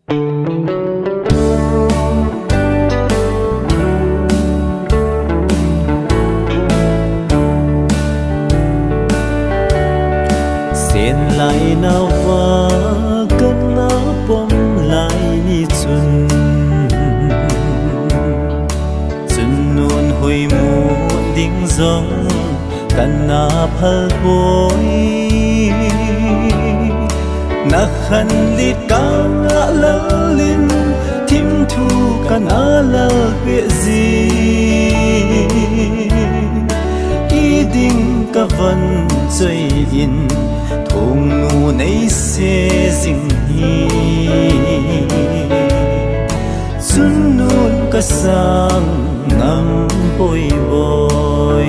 Sen lại nào va cơn na bom lại ni chun chun nun hui mu ding zong kan na phal boy na khan li ka nga la lin thim thu kan ala be zi i ding ka van chơi in thùng nu nay se ding hi sun nun ka sang ngam bôi bôi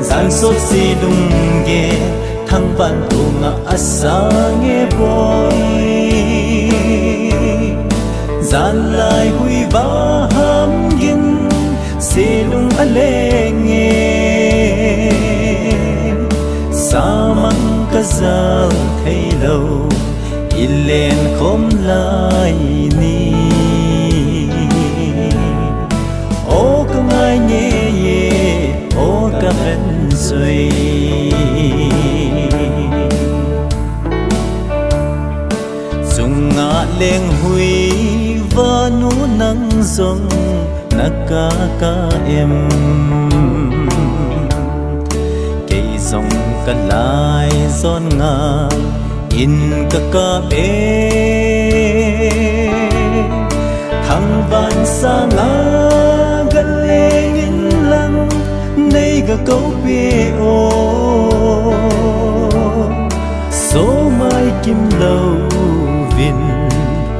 gian sốt si đung ge thăng ban tu nga asa nghe bôi gian lại hui ba ham gin se lung ale nghe sa mang ka zal thấy lâu ilen khom lại ni ô ka ngai nhẹ ye ô ka hân rồi dùng ngã lên hui và nụ nắng rong naka ka em cây dòng ka lai giòn ngà in ka be thằng van sa ngà gần lên in lăng nay ga câu be ô số mai kim lâu vin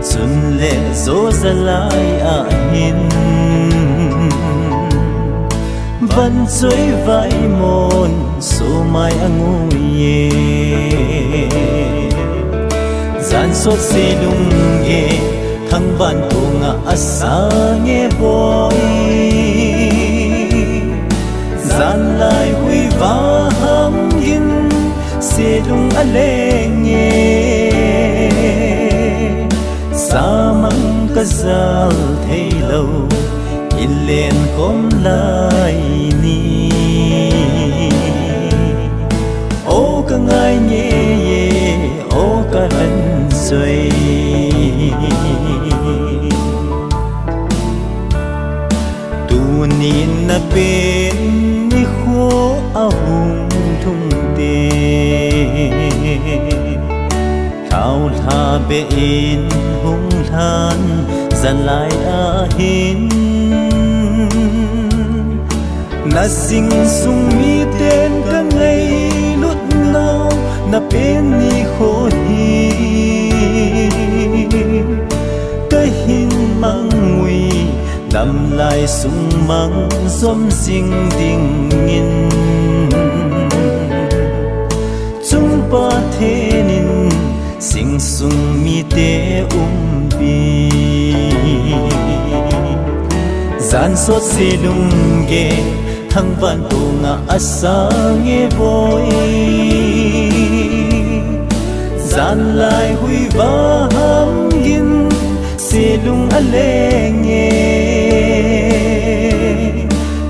xuân lệ dỗ ra lại à hin vẫn dưới vai môn số mai angu ye gian sốt si đung ye thăng ban tu nga asa nghe boy gian lại hui va ham gin si đung ale nghe sa mang ka zal thấy lâu ilen kom lại ni ô ka ngai nhẹ ye ô ka hân rồi tu nin na bên ni khô a hung thung te thao tha be in hung than gian lại a hin na sing sung mi tên ka ngày lút nao na bên ni khô hi ka hin mang ngui đâm lại sung mang zom sing ding in chung pa the nin sing sung mi te bi gian sốt si lung ge thăng van tu nga asa nghe boy gian lại hui va ham gin si lung ale nghe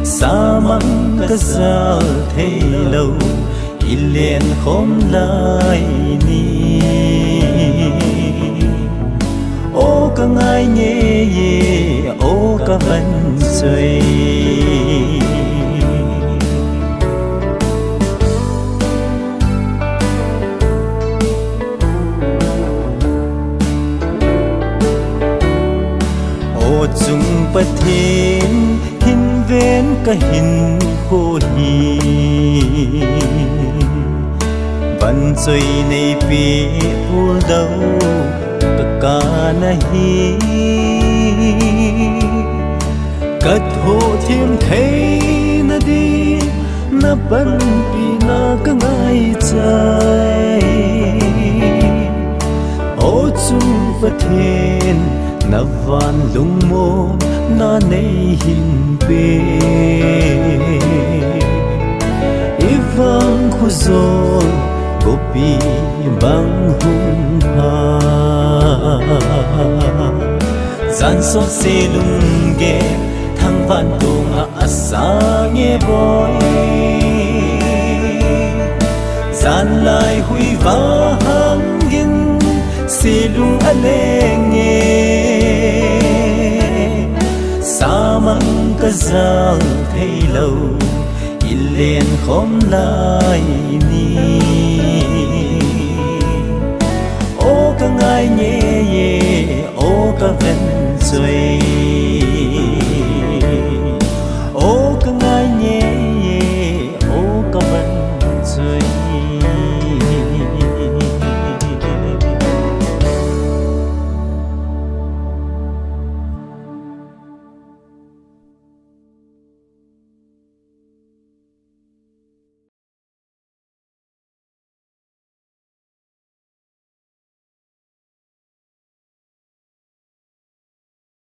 sa mang ka zal thấy lâu ilen khom lại ni ô ka ngai nhẹ ye ô ka van chơi ô chung pa thiên hin ven ka hin khô hi van chơi nei pi ul đâu ka nahi kat ho thiên thấy na đi na ban pi na ka ngai chai ô chung pa thiên na van lung mo na nei hin pe ivang khuzol gopi bang hun ha gian xót xê lung ghé thăng van tu ngã xa nghe bồi gian lại huy va hăng gin xê lung ale nghe sa mang ka giang thấy lâu lên khom lại ni ô ca ngai nhẹ ô ca ven rồi